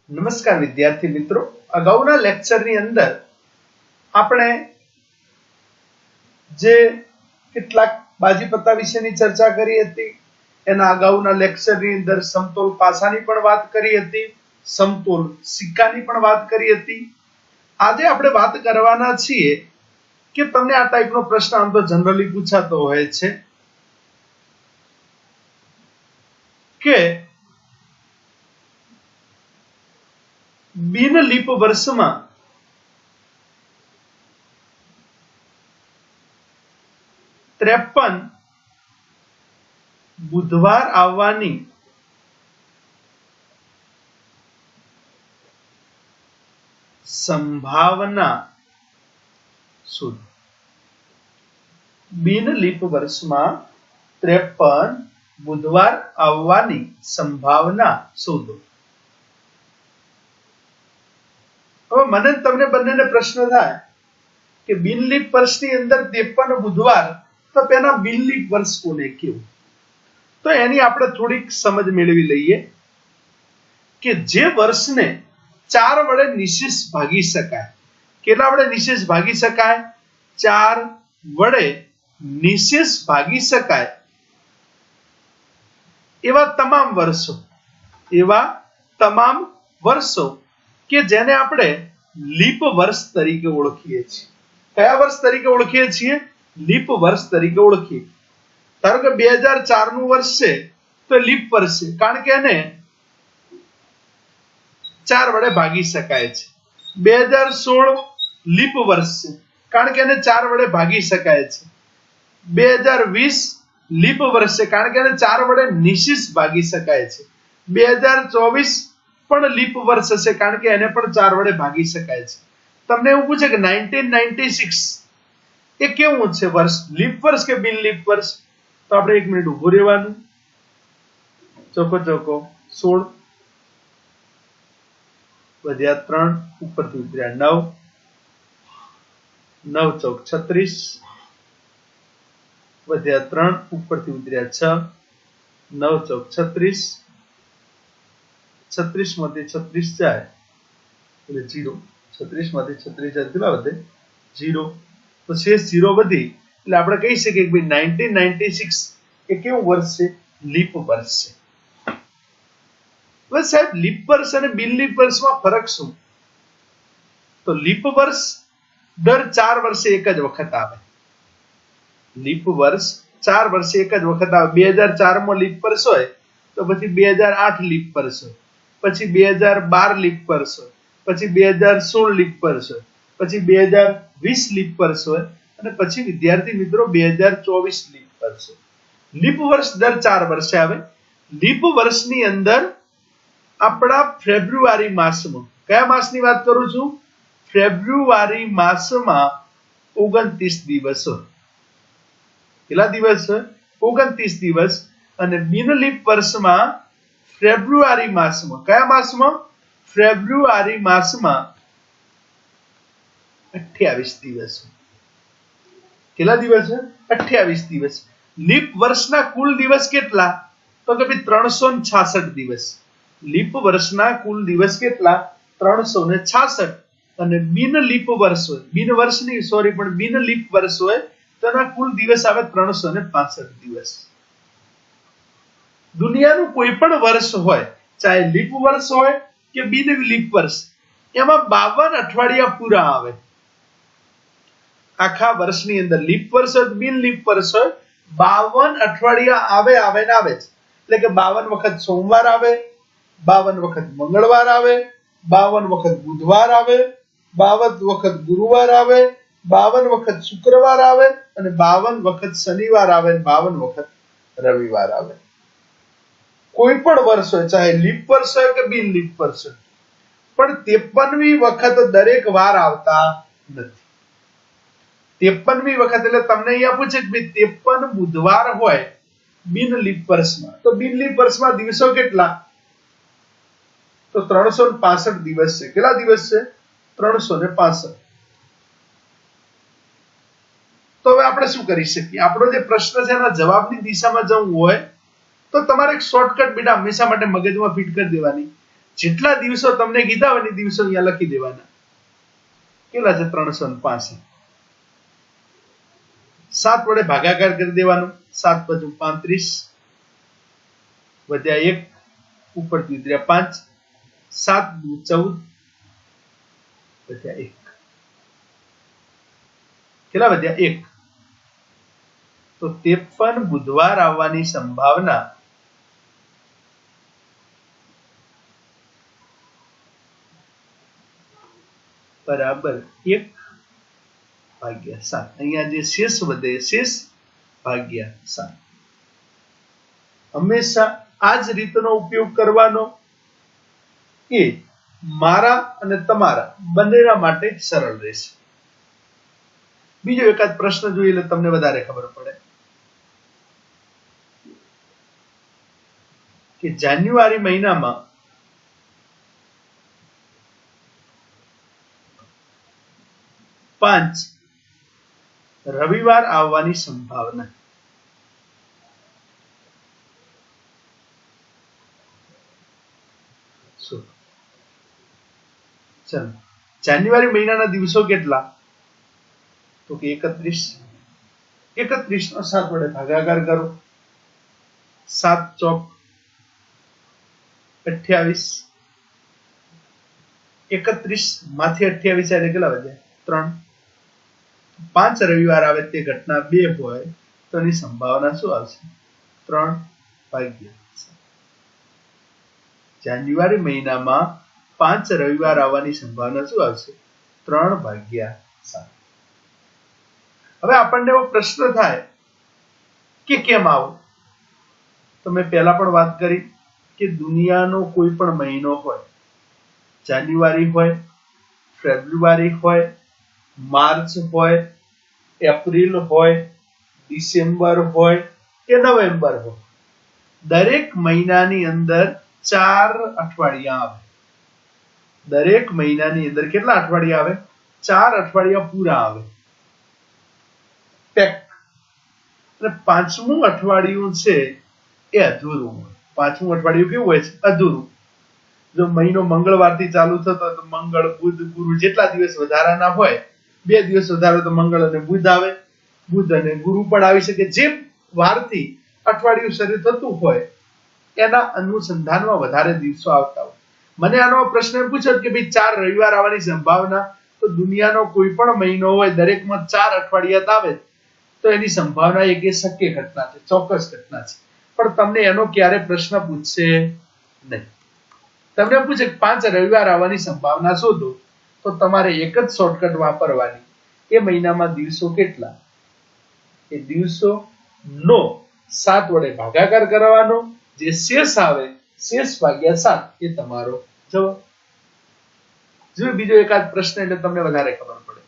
નમસ્કાર વિદ્યાર્થી મિત્રો, અગાઉના લેક્ચરની અંદર આપણે જે કેટલાક બાજીપત્તા વિશેની ચર્ચા કરી હતી, એના અગાઉના લેક્ચરની અંદર સમતોલ પાસાની પણ વાત કરી હતી, સમતોલ સિક્કાની પણ વાત કરી હતી. આજે આપણે વાત કરવાના છીએ કે તમને આ ટાઈપનો પ્રશ્ન આમ તો જનરલી પૂછાતો હોય છે કે બિન લીપ વર્ષમાં ત્રેપન બુધવાર આવવાની સંભાવના શોધો. બિન લીપ વર્ષમાં 53 બુધવાર આવવાની સંભાવના શોધો. હવે મને તમને બંનેને પ્રશ્ન થાય કે બિન લીપ વર્ષની અંદર 53 બુધવાર, તો પેલા બિન લીપ વર્ષ કોને કહેવું? તો એની આપણે થોડીક સમજ મેળવી લઈએ કે જે વર્ષને 4 વડે નિશેષ ભાગી શકાય. કેટલા વડે નિશેષ ભાગી શકાય? 4 વડે નિશેષ ભાગી શકાય એવા તમામ વર્ષો કે જેને આપણે લીપ વર્ષ તરીકે ઓળખીએ છીએ. કયા વર્ષ તરીકે ઓળખીએ છીએ? લીપ વર્ષ તરીકે ઓળખીએ. ધારો કે 2004 નું વર્ષ છે તો લીપ વર્ષ છે, કારણ કે એને 4 વડે ભાગી શકાય છે. 2016 લીપ વર્ષ છે, કારણ કે એને 4 વડે ભાગી શકાય છે. 2020 લીપ વર્ષ છે, કારણ કે એને 4 વડે નિશેષ ભાગી શકાય છે. 2024 પણ લીપ વર્ષ હશે, કારણ કે એને પણ 4 વડે ભાગી શકાય છે. તમને એવું પૂછે કે 1996 એ કેવું છે વર્ષ? લીપ વર્ષ કે બિન લીપ વર્ષ? તો આપણે 1 મિનિટ ઉભું રહેવાનું. ચોકો 16 વધ્યા 3 ઉપરથી ઉતર્યા 9, 9 ચોક 36 વધ્યા 3 ઉપરથી ઉતર્યા 6, 9 ચોક 36, 36 માંથી 36 જાય એટલે 0. 36 માંથી 36 જાય કેટલા વધે? 0. તો શેષ 0 વધી એટલે આપણે કહી શકીએ કે 1996 એ કેવું વર્ષ છે? લીપ વર્ષ છે. બસ સાહેબ, લીપ વર્ષ અને બિન લીપ વર્ષમાં ફરક શું? તો લીપ વર્ષ દર 4 વર્ષે એક જ વખત આવે. લીપ વર્ષ 4 વર્ષે એક જ વખત આવે. 2004 માં લીપ વર્ષ હોય તો પછી 2008 લીપ વર્ષ હોય, પછી 2012 લીપ વર્ષ હોય, પછી 2016 લીપ વર્ષ હોય, પછી 2020 લીપ વર્ષ હોય, અને પછી વિદ્યાર્થી મિત્રો 2024 લીપ વર્ષ હોય. લીપ વર્ષ દર 4 વર્ષે આવે. લીપ વર્ષની અંદર આપણા ફેબ્રુઆરી માસમાં, કયા માસની વાત કરું છું? ફેબ્રુઆરી માસમાં 29 દિવસ હોય. કેટલા દિવસ હોય? 29 દિવસ. અને બિન લીપ વર્ષમાં ફેબ્રુઆરી માસમાં, કયા માસમાં? ફેબ્રુઆરી માસમાં 28 દિવસ. કેટલા દિવસ? 28 દિવસ. લીપ વર્ષના કુલ દિવસ કેટલા? તો કે ભાઈ 366 દિવસ. લીપ વર્ષના કુલ દિવસ કેટલા? 366. અને બિન લીપ વર્ષ હોય, બિન લીપ વર્ષ હોય તો એના કુલ દિવસ આવે 365 દિવસ. દુનિયાનું કોઈ પણ વર્ષ હોય, ચાહે લીપ વર્ષ હોય કે બિન લીપ વર્ષ, એમાં 52 અઠવાડિયા પૂરા આવે. આખા વર્ષની અંદર લીપ વર્ષ હોય, બિન લીપ વર્ષ હોય, 52 અઠવાડિયા આવે જ. એટલે કે 52 વખત સોમવાર આવે, 52 વખત મંગળવાર આવે, 52 વખત બુધવાર આવે, 52 વખત ગુરુવાર આવે, 52 વખત શુક્રવાર આવે, અને 52 વખત શનિવાર આવે, 52 વખત રવિવાર આવે. કોઈ પણ વર્ષ હોય, ચાહે લીપ વર્ષ હોય કે બિન લીપ વર્ષ હોય, પણ 53મી વખત દરેક વાર આવતા નથી. 53મી વખત એટલે તમને અહીંયા પૂછે કે 53 બુધવાર હોય બિન લીપ વર્ષમાં, તો બિન લીપ વર્ષમાં દિવસો કેટલા? તો 365 દિવસ છે. કેટલા દિવસ છે? 365. તો હવે આપણે શું કરી શકીએ? આપણો જે પ્રશ્ન છે એના જવાબની દિશામાં જવું હોય તો તમારે એક શોર્ટકટ બેટા હંમેશા માટે મગજમાં ફિટ કરી દેવાની જેટલા દિવસો તમને કીધા હોય એ દિવસો અહીંયા લખી દેવાના. કેટલા છે? 365. 7 વડે ભાગાકાર કરી દેવાનો. 7 × 35 વધ્યા 1 ઉપરથી ઉતર્યા 5. 7 × 14 વધ્યા 1. કેટલા વધ્યા? 1. તો 53 બુધવાર આવવાની સંભાવના બરાબર 1/7. અહીંયા જે શેષ વધે શેષ ભાગ્યા 7. હંમેશા આ જ રીતનો ઉપયોગ કરવાનો. એ મારા અને તમારા બંનેના માટે સરળ રહેશે. બીજો એકાદ પ્રશ્ન જોઈએ એટલે તમને વધારે ખબર પડે કે જાન્યુઆરી મહિનામાં 5 રવિવાર આવવાની સંભાવના. ચલો, જાન્યુઆરી મહિનાના દિવસો કેટલા? તો કે 31. 31 નો 7 વડે ભાગાકાર કરો. 7 ચોક 28. 31 માંથી 28 એટલે કેટલા વધ્યા? 3. 5 રવિવાર આવે તે ઘટના 2 હોય તો એની સંભાવના શું આવશે? 3/7. જાન્યુઆરી મહિનામાં 5 રવિવાર આવવાની સંભાવના શું આવશે? 3/7. હવે આપણને એવો પ્રશ્ન થાય કે કેમ આવો? તો મેં પહેલા પણ વાત કરી કે દુનિયાનો કોઈ પણ મહિનો હોય, જાન્યુઆરી હોય, ફેબ્રુઆરી હોય, માર્ચ હોય, એપ્રિલ હોય, ડિસેમ્બર હોય કે નવેમ્બર હોય, દરેક મહિનાની અંદર 4 અઠવાડિયા આવે. દરેક મહિનાની અંદર કેટલા અઠવાડિયા આવે? 4 અઠવાડિયા પૂરા આવે. અને 5મું અઠવાડિયું છે એ અધૂરું હોય. 5મું અઠવાડિયું કેવું હોય છે? અધૂરું. જો મહિનો મંગળવારથી ચાલુ થતો તો મંગળ, બુધ, ગુરુ જેટલા દિવસ વધારાના હોય, 2 દિવસ વધારે તો મંગળ અને બુધ આવે. બુધ અને ગુરુ પણ આવી શકે. જે વારથી અઠવાડિયું શરૂ થતું હોય એના અનુસંધાનમાં વધારે દિવસો આવતા હોય. મને આનો પ્રશ્ન પૂછ્યો કે ભાઈ 4 રવિવાર આવવાની સંભાવના, તો દુનિયાનો કોઈ પણ મહિનો હોય દરેકમાં 4 અઠવાડિયા આવે તો એની સંભાવના એક એ શક્ય ઘટના છે, ચોક્કસ ઘટના છે. પણ તમને એનો ક્યારે પ્રશ્ન પૂછશે નહીં. તમને પૂછે 5 રવિવાર આવવાની સંભાવના શોધો, તો તમારે એક જ શોર્ટકટ વાપરવાની. એ મહિનામાં દિવસો કેટલા? એ દિવસો નો 7 વડે ભાગાકાર કરવાનો. જે શેષ આવે શેષ ભાગ્યા 7 એ તમારો જવાબ. જો બીજો એકાદ પ્રશ્ન એટલે તમને વધારે ખબર પડે.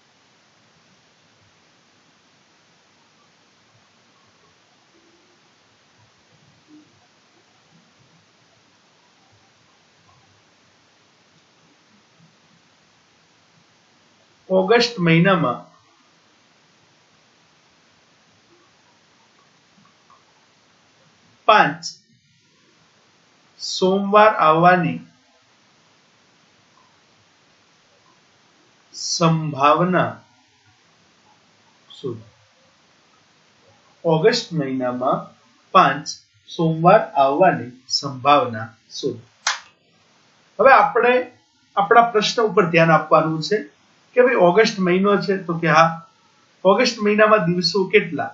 ઓગસ્ટ મહિનામાં 5 સોમવાર આવવાની સંભાવના શોધો. ઓગસ્ટ મહિનામાં 5 સોમવાર આવવાની સંભાવના શોધો. હવે આપણે આપણા પ્રશ્ન ઉપર ધ્યાન આપવાનું છે કે ભાઈ ઓગસ્ટ મહિનો છે, તો કે હા. ઓગસ્ટ મહિનામાં દિવસો કેટલા?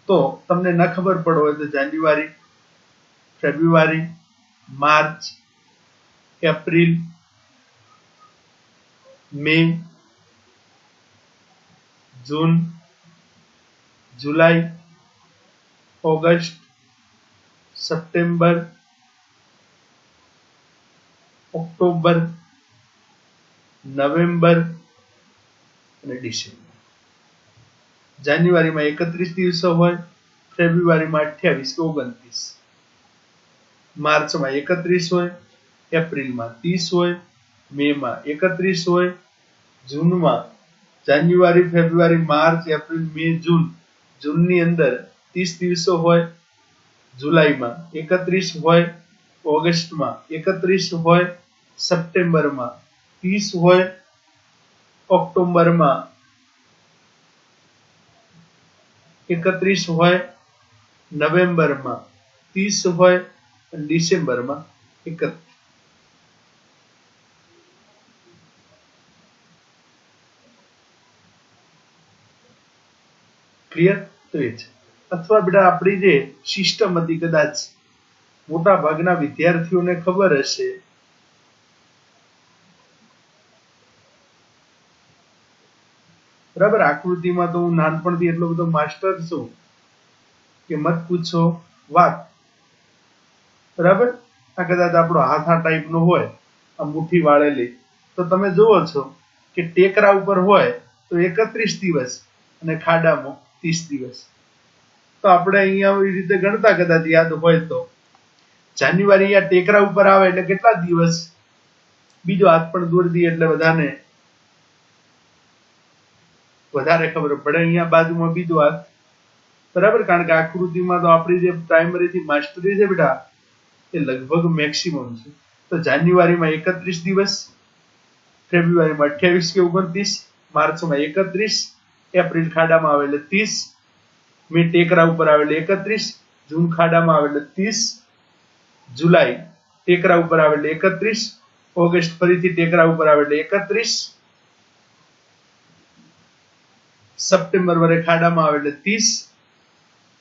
તો તમને ન ખબર પડો હોય તો જાન્યુઆરી, ફેબ્રુઆરી, માર્ચ, એપ્રિલ, મે, જૂન, જુલાઈ, ઓગસ્ટ, સપ્ટેમ્બર, ઓક્ટોબર, નવેમ્બર અને ડિસેમ્બર. જાન્યુઆરીમાં 31 દિવસો હોય, ફેબ્રુઆરીમાં 28 કે 29, માર્ચમાં 31 હોય, એપ્રિલમાં 30 હોય, મેમાં 31 હોય, જૂનમાં જાન્યુઆરી, ફેબ્રુઆરી, માર્ચ, એપ્રિલ, મે, જૂનની અંદર 30 દિવસો હોય, જુલાઈમાં 31 હોય, ઓગસ્ટમાં 31 હોય, સપ્ટેમ્બરમાં 30 હોય, ઓક્ટોબરમાં 31 હોય, નવેમ્બરમાં 30 હોય અને ડિસેમ્બરમાં 31. ક્લિયર? તો એ છે. અથવા બેટા આપણી જે સિસ્ટમ હતી, કદાચ મોટા ભાગના વિદ્યાર્થીઓને ખબર હશે, બરાબર. આકૃતિમાં તો હું નાનપણથી એટલો બધો માસ્ટર છું કે મત પૂછો વાત. બરાબર. આ કદાચ આપણો હાથ આ ટાઈપનો હોય, આ મુઠ્ઠી વાળેલી, તો તમે જુઓ છો કે ટેકરા ઉપર હોય તો 31 દિવસ અને ખાડામાં 30 દિવસ. તો આપણે અહીંયા એ રીતે ગણતા, કદાચ યાદ હોય તો, જાન્યુઆરી અહીંયા ટેકરા ઉપર આવે એટલે કેટલા દિવસ, બીજો હાથ પણ દોરી દઈએ એટલે બધાને વધારે ખબર પડે. અહીંયા બાજુમાં બીજો હાથ, બરાબર. કારણ કે આકૃતિમાં તો આપણી જે પ્રાઇમરી થી માસ્ટરી છે બેટા, એ લગભગ મેક્સિમમ છે. તો જાન્યુઆરીમાં 31 દિવસ, ફેબ્રુઆરીમાં 28 કે 29, માર્ચમાં 31, એપ્રિલ ખાડામાં આવે એટલે 30, મે ટેકરા ઉપર આવે એટલે 31, જૂન ખાડામાં આવે એટલે 30, જુલાઈ ટેકરા ઉપર આવે એટલે 31, ઓગસ્ટ ફરીથી ટેકરા ઉપર આવે એટલે 31, સપ્ટેમ્બર વરે ખાડામાં આવે એટલે 30,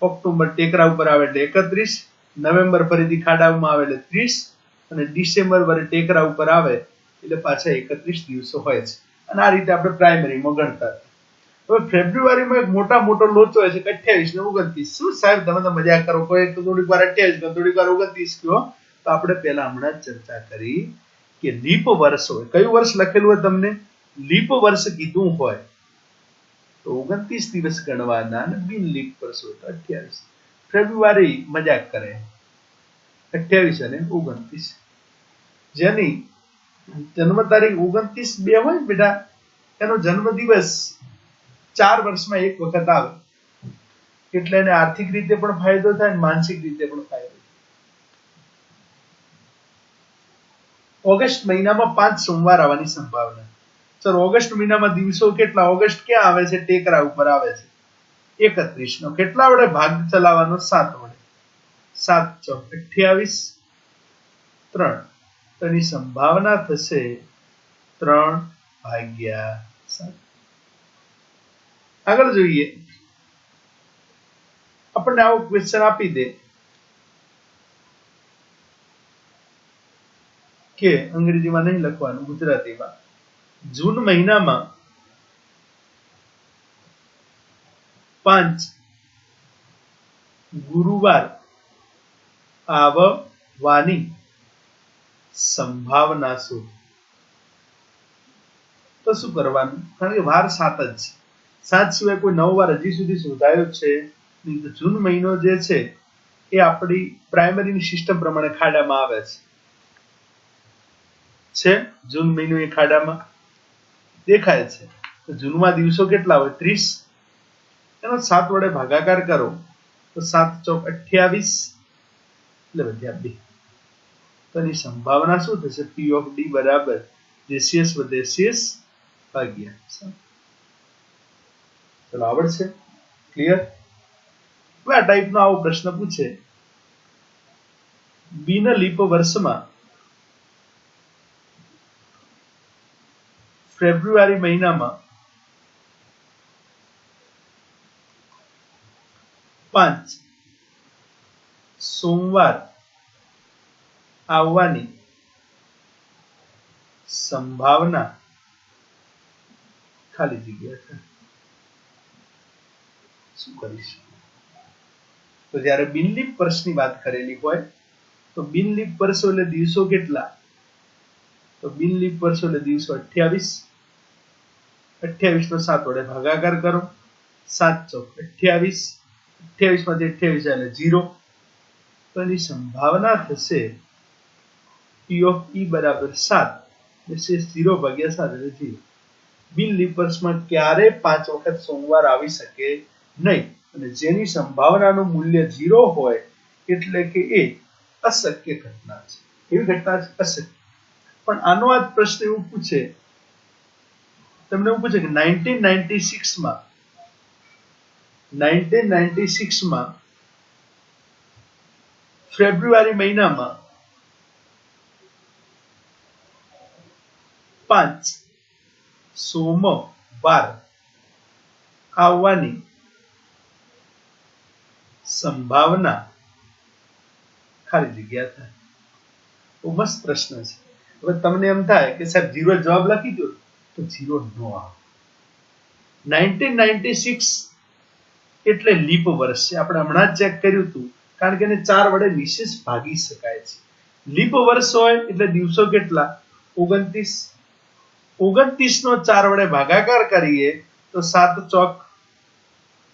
ઓક્ટોબર ટેકરા ઉપર આવે એટલે 31, નવેમ્બર ફરીથી ખાડામાં આવે એટલે 30 અને ડિસેમ્બર વરે ટેકરા ઉપર આવે એટલે પાછા 31 દિવસો હોય છે. અને આ રીતે આપણે પ્રાઇમરીમાં ગણતા હતા. હવે ફેબ્રુઆરીમાં એક મોટો લોચો હોય છે કે 28 ને 29. શું સાહેબ તમે તો મજાક કરો, કોઈ તો થોડીક વાર 28 કહો, થોડીક વાર 29 કહો. તો આપણે પહેલા હમણાં જ ચર્ચા કરી કે લીપ વર્ષ હોય, કયું વર્ષ લખેલું હોય તમને, લીપ વર્ષ કીધું હોય તો 29 દિવસ ગણવાના, અને બિન લીપ વર્ષ હોય તો 28. ફેબ્રુઆરી મજાક કરે, 28 અને 29. જેની જન્મ તારીખ 29/2 હોય બેટા, એનો જન્મ દિવસ 4 વર્ષમાં એક વખત આવે, એટલે એને આર્થિક રીતે પણ ફાયદો થાય, માનસિક રીતે પણ ફાયદો. ઓગસ્ટ મહિનામાં 5 સોમવાર આવવાની સંભાવના. સર ઓગસ્ટ મહિનામાં દિવસો કેટલા, ઓગસ્ટ ક્યાં આવે છે, ટેકરા ઉપર આવે છે, 31 નો કેટલા વડે ભાગ ચલાવવાનો, 7 વડે, 7 ચોક 28, 3. તો એની સંભાવના થશે 3/7. આગળ જોઈએ. આપણને આવો ક્વેશ્ચન આપી દે કે અંગ્રેજીમાં નહીં લખવાનું, ગુજરાતીમાં, જૂન મહિનામાં 5 ગુરુવાર આવવાની સંભાવના શું? તો શું કરવાનું, કારણ કે વાર 7 જ છે, 7 સિવાય કોઈ નવો વાર હજી સુધી શોધાયો છે નહીં. તો જૂન મહિનો જે છે એ આપણી પ્રાઇમરીની સિસ્ટમ પ્રમાણે ખાડામાં આવે છે. જૂન મહિનો એ ખાડામાં દેખાય છે. તો જૂનમાં દિવસો કેટલા હોય, 30, એનો 7 વડે ભાગાકાર કરો તો 7 ચોક 28, એટલે વધ્યા 2. તો એની સંભાવના શું થશે, P of D બરાબર જે શેષ વધે શેષ ભાગ્યા 7. ચલો આવડશે? ક્લિયર? હવે આ ટાઈપનો આવો પ્રશ્ન પૂછે, બિન લીપ વર્ષમાં ફેબ્રુઆરી મહિનામાં 5 સોમવાર આવવાની સંભાવના, ખાલી જગ્યા છે, શું કરીશ? તો જ્યારે બિનલીપ વર્ષની વાત કરેલી હોય તો બિનલીપ વર્ષો એટલે દિવસો કેટલા, તો બિનલીપ વર્ષો એટલે દિવસો 28, 28 નો 7 વડે ભાગાકાર કરો, 7 ચોક 28, 28 માંથી 28 એટલે 0. તો એની સંભાવના થશે P of E બરાબર 7, એટલે 0/7 એટલે 0. બિનલીપ વર્ષમાં ક્યારે 5 વખત સોમવાર આવી શકે નહીં, અને જેની સંભાવનાનું મૂલ્ય 0 હોય એટલે કે એ અશક્ય ઘટના છે. કેવી ઘટના છે? અશક્ય. પણ આનો આ પ્રશ્ન એવું પૂછે, તમને એવું પૂછે કે 1996માં ફેબ્રુઆરી મહિનામાં 5 સોમવાર આવવાની સંભાવના ખાલી જગ્યા થાય. બહુ મસ્ત પ્રશ્ન છે. હવે તમને એમ થાય કે સાહેબ 0 જવાબ લખી દો, તો 0 નો આવે. 1996 એટલે લીપ વર્ષ છે. આપણે હમણાં જ ચેક કર્યું હતું, કારણ કે એને 4 વડે નિશેષ ભાગી શકાય છે. લીપ વર્ષ હોય એટલે દિવસો કેટલા? 29. 29 નો 4 વડે ભાગાકાર કરીએ તો 7 ચોક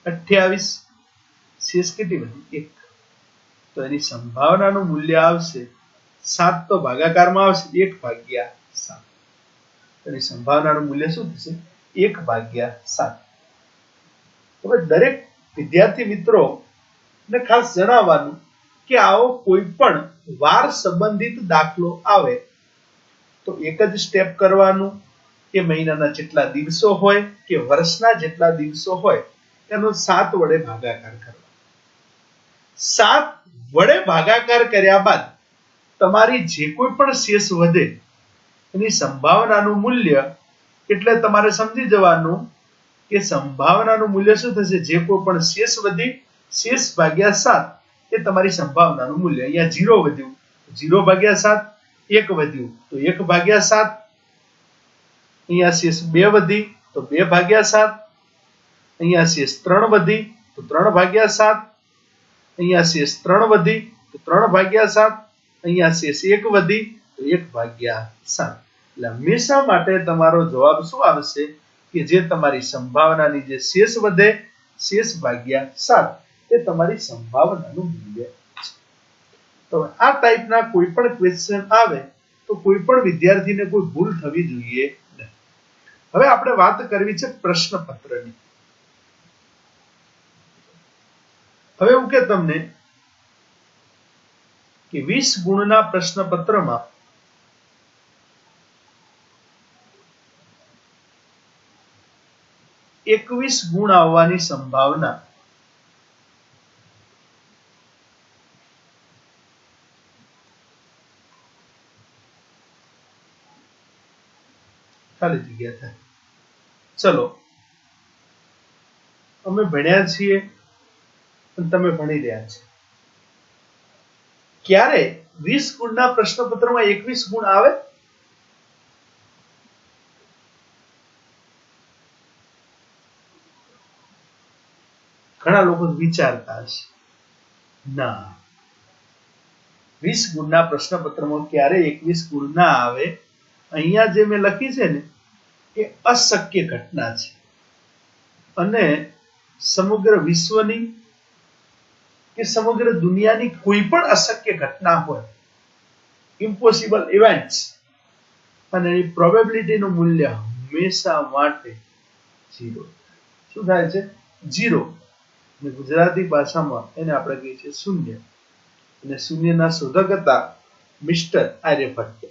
28. શેષ કેટલી બધી? 1. તો એની સંભાવનાનું મૂલ્ય આવશે 7 તો ભાગાકારમાં આવશે 1/7. એની સંભાવનાનું મૂલ્ય શું થશે? 1/7. હવે દરેક વિદ્યાર્થી મિત્રો ને ખાસ જણાવવાનું કે આવો કોઈ પણ વાર સંબંધિત દાખલો આવે તો એક જ સ્ટેપ કરવાનું કે મહિનાના જેટલા દિવસો હોય કે વર્ષના જેટલા દિવસો હોય એનો 7 વડે ભાગાકાર કરવાનો. 7 વડે ભાગાકાર કર્યા બાદ તમારી જે કોઈ પણ શેષ વધે એની સંભાવનાનું મૂલ્ય, એટલે તમારે સમજી જવાનું કે સંભાવનાનું મૂલ્ય શું થશે? જે કોઈ પણ શેષ વધી, શેષ ભાગ્યા 7 એ તમારી સંભાવનાનું મૂલ્ય. અહીંયા 0 વધ્યું, 0/7. 1 વધ્યું તો 1/7. અહીંયા શેષ 2 વધી તો 2/7. અહીંયા શેષ 3 વધી તો 3/7. અહીંયા શેષ 3 વધી તો 3/7. અહીંયા શેષ 1 વધી તો 1/7. એટલે હંમેશા માટે તમારો જવાબ શું આવશે? કે જે તમારી સંભાવનાની જે શેષ વધે, શેષ ભાગ્યા 7 એ તમારી સંભાવનાનું મૂલ્ય છે. તો આ ટાઈપના કોઈ પણ ક્વેશ્ચન આવે તો કોઈ પણ વિદ્યાર્થીને કોઈ ભૂલ થવી જોઈએ નહીં. હવે આપણે વાત કરવી છે પ્રશ્નપત્રની. હવે હું કે તમને કે 20 ગુણના પ્રશ્નપત્રમાં એકવીસ ગુણ આવવાની સંભાવના ખાલી જગ્યા થાય. ચલો, અમે ભણ્યા છીએ અને તમે ભણી રહ્યા છો. ક્યારે 20 ગુણના પ્રશ્નપત્રમાં 21 ગુણ આવે? ઘણા લોકો વિચારતા હશે, ના, 20 ગુણના પ્રશ્નપત્રમાં ક્યારે 21 ગુણ ના આવે? અહીંયા જે મેં લખી છે ને એ અશક્ય ઘટના છે, અને સમગ્ર વિશ્વની કે સમગ્ર દુનિયાની કોઈ પણ અશક્ય ઘટના હોય, ઇમ્પોસિબલ ઇવેન્ટ્સ, અને એની પ્રોબેબિલિટીનું મૂલ્ય હંમેશા માટે 0. શું થાય છે? 0. ગુજરાતી ભાષામાં એને આપણે કહીએ છીએ શૂન્ય. અને શૂન્યના શોધક હતા મિસ્ટર આર્યભટ્ટ.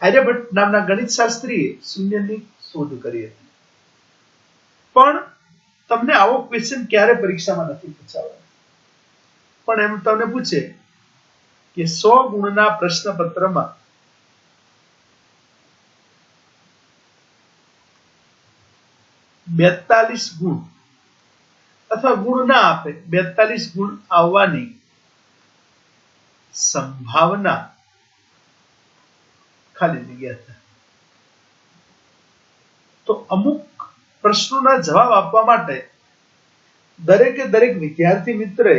આર્યભટ્ટ નામના ગણિત શાસ્ત્રીએ શૂન્યની શોધ કરી હતી. પણ તમને આવો ક્વેશ્ચન ક્યારે પરીક્ષામાં નથી પૂછાવાનો. પણ એમ તમને પૂછે કે 100 ગુણના પ્રશ્નપત્રમાં 42 ગુણ, અથવા ગુણ ના આપે 42 ગુણ આવવાની સંભાવના ખાલી જગ્યા થાય. તો અમુક પ્રશ્નોના જવાબ આપવા માટે દરેકે દરેક વિદ્યાર્થી મિત્રએ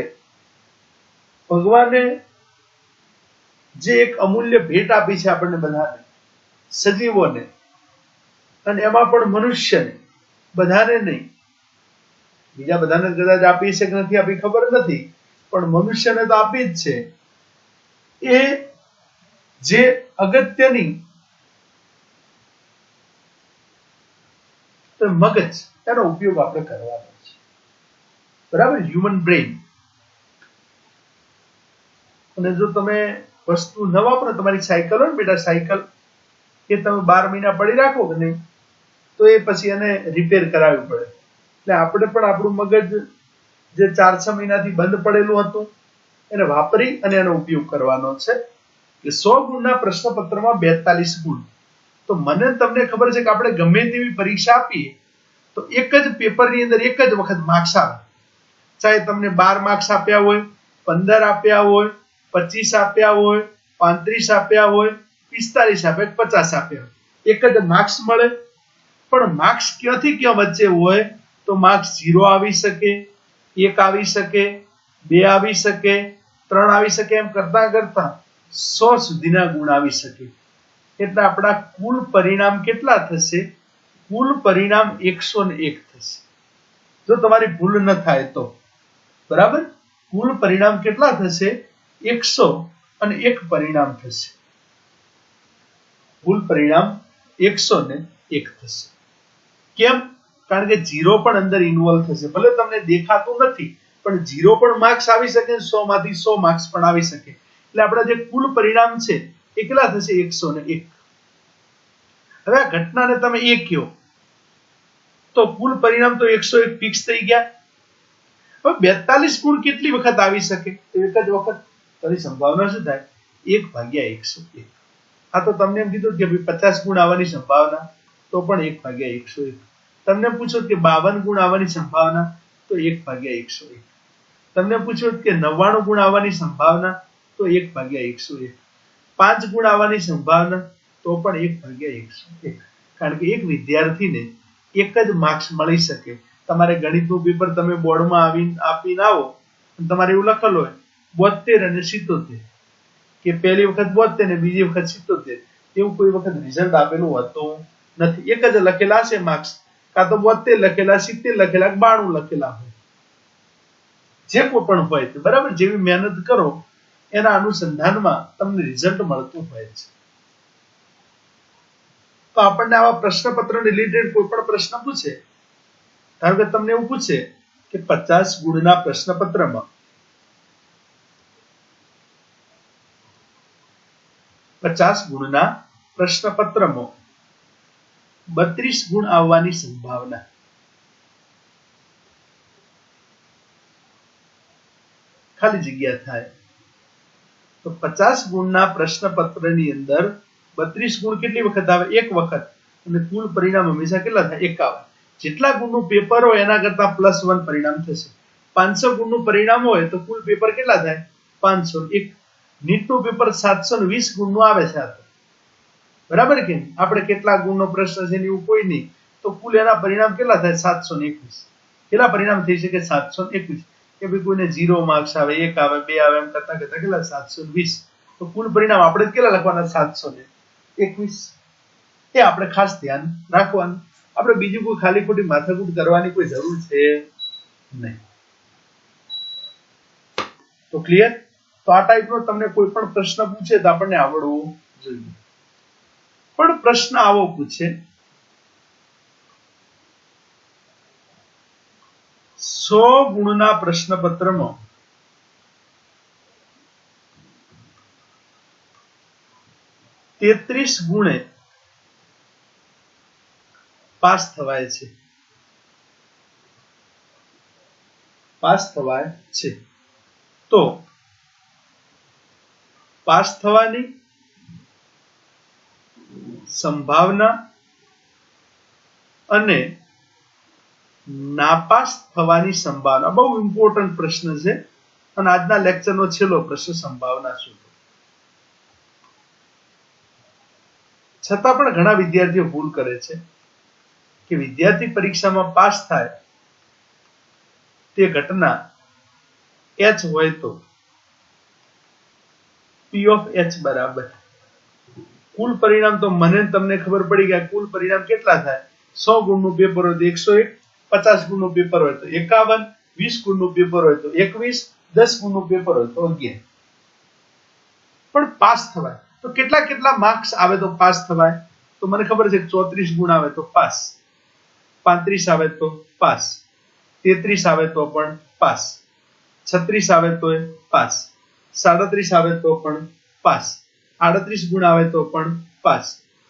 ભગવાને જે એક અમૂલ્ય ભેટ આપી છે આપણને બધાને, સજીવોને, અને એમાં પણ મનુષ્યને, બધાને નહીં, બીજા બધાને કદાચ આપી છે કે નથી આપી ખબર નથી, પણ મનુષ્યને તો આપી જ છે. એ જે અગત્યની મગજ, એનો ઉપયોગ આપણે કરવાનો છે. બરાબર? Human brain. અને જો તમે વસ્તુ ન વાપરો, તમારી સાયકલ હોય ને બેટા, સાયકલ એ તમે 12 મહિના પડી રાખો કે નહીં, તો એ પછી એને રિપેર કરાવવી પડે. એટલે આપણે પણ આપણું મગજ જે 4-6 મહિનાથી બંધ પડેલું હતું એને વાપરી અને એનો ઉપયોગ કરવાનો છે. કે 100 ગુણના પ્રશ્નપત્રમાં 42 ગુણ. તો મને તમને ખબર છે કે આપણે ગમે તેવી પરીક્ષા આપીએ તો એક જ પેપરની અંદર એક જ વખત માર્ક્સ આવે. ચાહે તમને 12 માર્ક્સ આપ્યા હોય, 15 આપ્યા હોય, 25 આપ્યા હોય, 35 આપ્યા હોય, 45 આપ્યા, 50 આપ્યા હોય, એક જ માર્ક્સ મળે. પણ માર્ક્સ ક્યાંથી ક્યાં વચ્ચે હોય તો માર્ક્સ 0 આવી શકે, 1 આવી શકે, 2 આવી શકે, 3 આવી શકે, એમ કરતા કરતા 100 સુધીના ગુણ આવી શકે. એટલે આપણા કુલ પરિણામ કેટલા થશે? કુલ પરિણામ 101 થશે, જો તમારી ભૂલ ન થાય તો. બરાબર? કુલ પરિણામ કેટલા થશે? 101 પરિણામ થશે. કુલ પરિણામ 101 થશે. કેમ? કારણ કે 0 પણ અંદર ઇન્વોલ્વ થશે. ભલે તમને દેખાતું નથી, પણ 0 પણ માર્ક્સ આવી શકે, 100 માંથી 100 માર્ક્સ પણ આવી શકે. એટલે આપણા જે કુલ પરિણામ છે એ કેટલા થશે? 101. હવે આ ઘટનાને તમે એ કહો તો કુલ પરિણામ તો 101 ફિક્સ થઈ ગયા. હવે 42 ગુણ કેટલી વખત આવી શકે? એક જ વખત. તેની સંભાવના શું થાય? 1/101. આ તો તમને એમ કીધું કે 50 ગુણ આવવાની સંભાવના, તો પણ 1/101. તમને પૂછો કે 52 ગુણ આવવાની સંભાવના, તો 1/101. તમને પૂછો કે 99 ગુણ આવવાની સંભાવના, તો 1/101. 5 ગુણ આવવાની સંભાવના, તો પણ 1/101. કારણ કે એક વિદ્યાર્થીને એક જ માર્ક્સ મળી શકે. તમારે ગણિતનું પેપર તમે બોર્ડમાં આપીને આવો, તમારે એવું લખેલું હોય 72 અને 77, કે પહેલી વખત 72 ને બીજી વખત 77, એવું કોઈ વખત રિઝલ્ટ આપેલું હોતું નથી. એક જ લખેલા છે માર્ક્સ, કાં તો 72 લખેલા, 70 લખેલા, 92 લખેલા હોય. જે કોઈ પણ હોય, બરાબર? જેવી મહેનત કરો એના અનુસંધાનમાં તમને રિઝલ્ટ મળતું હોય છે. તો આપણને આવા પ્રશ્નપત્ર રિલેટેડ કોઈ પણ પ્રશ્ન પૂછે, ધારો કે તમને એવું પૂછે કે 50 ગુણના પ્રશ્નપત્રમાં 32 ગુણ આવવાની સંભાવના. ખાલી જગ્યા થાય તો 50 ગુણના પ્રશ્નપત્રની અંદર 32 ગુણ કેટલી વખત આવે? એક વખત. અને કુલ પરિણામ હંમેશા કેટલા થાય? 51. જેટલા ગુણનું પેપર હોય એના કરતા +1 પરિણામ થશે. 500 ગુણનું પરિણામ હોય તો કુલ પેપર કેટલા થાય? 501. નીટનું પેપર 720 ગુણનું આવે છે. બરાબર કે આપણે કેટલા ગુણનો પ્રશ્ન છે એવું કોઈ નહીં, તો કુલ એના પરિણામ કેટલા થાય? 721. કેટલા પરિણામ થઈ શકે? 721. કે ભાઈ કોઈને 0 માર્ક્સ આવે, 1 આવે, 2 આવે, એમ કરતા કરતા કેટલા? 720. તો કુલ પરિણામ આપણે કેટલા લખવાના? 721. એ આપણે ખાસ ધ્યાન રાખવાનું. આપણે બીજું કોઈ ખાલી ખોટી માથાકૂટ કરવાની કોઈ જરૂર છે નહીં. તો ક્લિયર? તો આ ટાઈપનો તમને કોઈ પણ પ્રશ્ન પૂછે તો આપણને આવડવું જોઈએ. પણ પ્રશ્ન આવો પૂછે, 100 ગુણના પ્રશ્નપત્રમાં 33 ગુણે પાસ થવાય છે. પાસ થવાય છે. તો પાસ થવાની સંભાવના અને નાપાસ થવાની સંભાવના બહુ ઇમ્પોર્ટન્ટ પ્રશ્ન છે. અને આજના લેક્ચરનો છેલ્લો પ્રશ્ન, સંભાવના શું? છતાં પણ ઘણા વિદ્યાર્થીઓ ભૂલ કરે છે કે વિદ્યાર્થી પરીક્ષામાં પાસ થાય તે ઘટના h હોય તો P of h બરાબર કુલ પરિણામ. તો મને તમને ખબર પડી કે કુલ પરિણામ કેટલા થાય? 100 ગુણનું પેપર હોય તો 101, 50 ગુણનું પેપર હોય તો 51, 20 ગુણનું પેપર હોય તો 21, 10 ગુણનું પેપર હોય તો 11. પણ પાસ થવાય તો કેટલા કેટલા માર્ક્સ આવે તો પાસ થવાય? તો મને ખબર છે 34 ગુણ આવે તો પાસ, 35 આવે તો પાસ, 33 આવે તો પણ પાસ, 36 આવે તો પાસ, 37 આવે તો પણ પાસ, 38 ગુણ આવે તો પણ પાસ,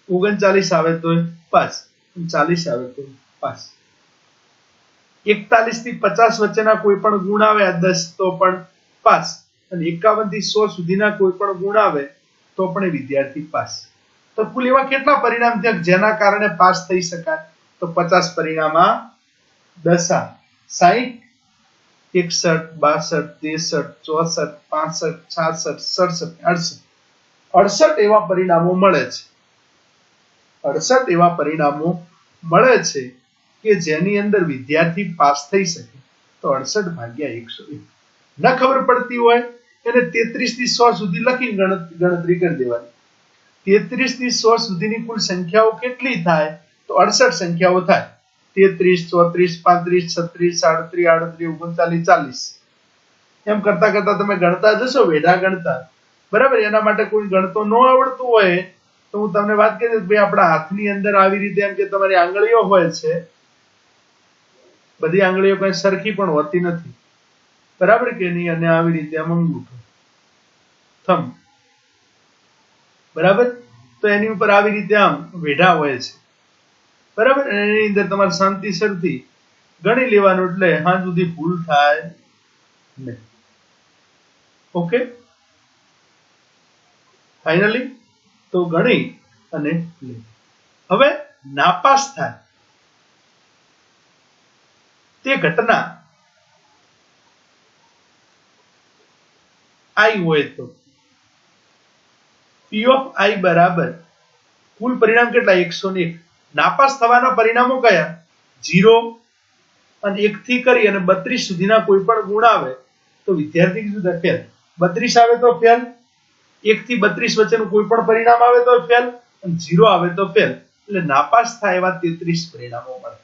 39 આવે તો પાસ, 40 આવે તો પાસ, 41 થી 50 વચ્ચેના કોઈ પણ ગુણ આવે 10 તો પણ પાસ, અને 51 થી 100 સુધીના કોઈ પણ ગુણ આવે તો પણ એ વિદ્યાર્થી પાસ. તો કુલ એવા કેટલા પરિણામ થયા જેના કારણે પાસ થઈ શકાય? તો 50 પરિણામ, 10, 60, 61, 62, 63, 64, 65, 66, 67, 68 એવા પરિણામો મળે છે. 68 એવા પરિણામો મળે છે કે જેની અંદર વિદ્યાર્થી પાસ થઈ શકે. તો 68 ભાગ્યા 101. ન ખબર પડતી હોય એને 33 થી 100 સુધી લખી ગણતરી કરી દેવાની. 33 થી 100 સુધીની કુલ સંખ્યાઓ કેટલી થાય? તો 68 સંખ્યાઓ થાય. 33, 34, 35, 36, 37, 38, 39, 40 એમ કરતા કરતા તમે ગણતા જશો, વેઢા ગણતા, બરાબર. એના માટે કોઈ ગણતો ન આવડતું હોય તો હું તમને વાત કરી દઉં, ભાઈ આપણા હાથની અંદર આવી રીતે એમ કે તમારી આંગળીઓ હોય છે, બધી આંગળીઓ કઈ સરખી પણ હોતી નથી, બરાબર કે નહીં? અને આવી રીતે આમ અંગૂઠો, થંબ, બરાબર. તો એની ઉપર આવી રીતે આમ વેઢા હોય છે, બરાબર. એની અંદર તમારે શાંતિસરથી ગણી લેવાનું, એટલે હા સુધી ભૂલ થાય નહીં. ઓકે, ફાઇનલી તો ગણી અને લે. હવે નાપાસ થાય તે ઘટના I હોય તો P of I બરાબર કુલ પરિણામ કેટલા? 101. નાપાસ થવાના પરિણામો કયા? 0 અને 1 થી કરી અને 32 સુધીના કોઈ પણ ગુણ આવે તો વિદ્યાર્થી કીધું ફેલ. 32 આવે તો ફેલ, 1 થી 32 વચ્ચેનું કોઈ પણ પરિણામ આવે તો ફેલ, અને 0 આવે તો ફેલ. એટલે નાપાસ થાય એવા 33 પરિણામો મળે.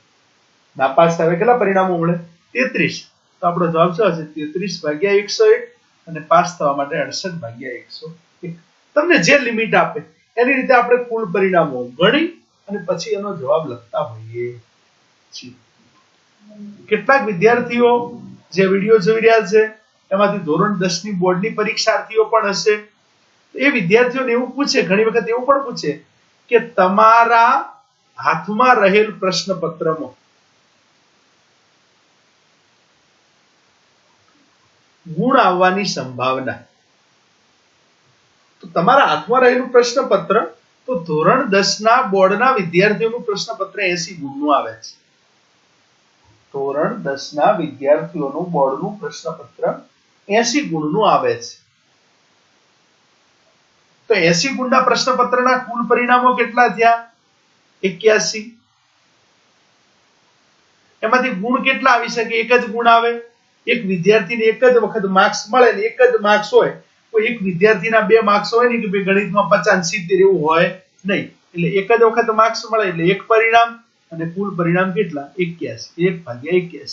નાપાસ થાય કેટલા પરિણામો મળે? 33. તો આપણો જવાબ શું હશે? 33 ભાગ્યા 101, અને પાસ થવા માટે 68 ભાગ્યા 101. તમને જે લિમિટ આપે એની રીતે આપણે કુલ પરિણામો ગણી અને પછી એનો જવાબ લખતા હોઈએ છીએ. કેટલાક વિદ્યાર્થીઓ જે વિડીયો જોઈ રહ્યા છે એમાંથી ધોરણ 10 ની બોર્ડની પરીક્ષાર્થીઓ પણ હશે. એ વિદ્યાર્થીઓને એવું પૂછે, ઘણી વખત એવું પણ પૂછે કે તમારા હાથમાં રહેલ પ્રશ્નપત્રમાં ગુણ આવવાની સંભાવના. તો તમારા હાથમાં રહેલું પ્રશ્નપત્ર, તો ધોરણ 10 ના બોર્ડના વિદ્યાર્થીઓનું પ્રશ્નપત્ર 80 ગુણનું આવે છે. ધોરણ 10 ના વિદ્યાર્થીઓનું બોર્ડનું પ્રશ્નપત્ર 80 ગુણનું આવે છે. તો 80 ગુણના પ્રશ્નપત્રના કુલ પરિણામો કેટલા થયા? 81. એમાંથી ગુણ કેટલા આવી શકે? એક જ ગુણ આવે. એક વિદ્યાર્થીને એક જ વખત માર્ક્સ મળે ને એક જ માર્ક્સ હોય. કોઈ એક વિદ્યાર્થીના 2 માર્ક્સ હોય ને કે ભાઈ ગણિતમાં 50 70 એવું હોય નહીં. એટલે એક જ વખત માર્ક્સ મળે એટલે એક પરિણામ, અને કુલ પરિણામ કેટલા? 81. 1 ભાગ્યા 81.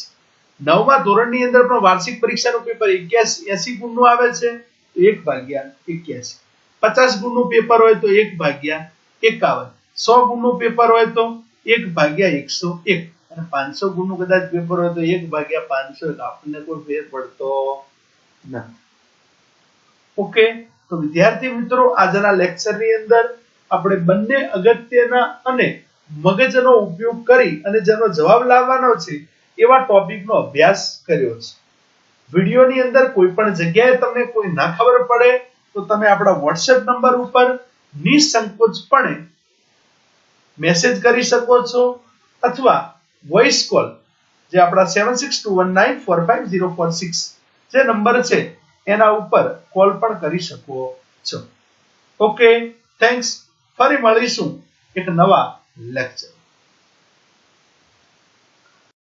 9મા ધોરણની અંદર પણ વાર્ષિક પરીક્ષાનું પેપર 80 ગુણનું આવે છે, તો 1 ભાગ્યા 81. 50 ગુણનું પેપર હોય તો 1 ભાગ્યા 51. 100 ગુણનું પેપર હોય તો 1 ભાગ્યા 101. અને 500 ગુણનું કદાચ પેપર હોય તો 1 ભાગ્યા 500. આપણને કોઈ ફેર પડતો નથી. ઓકે, તો વિદ્યાર્થી મિત્રો આજના લેક્ચરની અંદર આપણે બંને અગત્યના અને મગજનો ઉપયોગ કરી અને જેનો જવાબ લાવવાનો છે એવા ટોપિકનો અભ્યાસ કર્યો છે. વિડિયોની અંદર કોઈ પણ જગ્યાએ તમને કોઈ ના ખબર પડે તો તમે આપણા WhatsApp નંબર ઉપર નિસંકોચપણે મેસેજ કરી શકો છો, અથવા વોઇસ કોલ જે આપણા 7621945046 જે નંબર છે એના ઉપર કોલ પણ કરી શકો છો. Okay, thanks. ફરી મળીશું એક નવા લેક્ચર.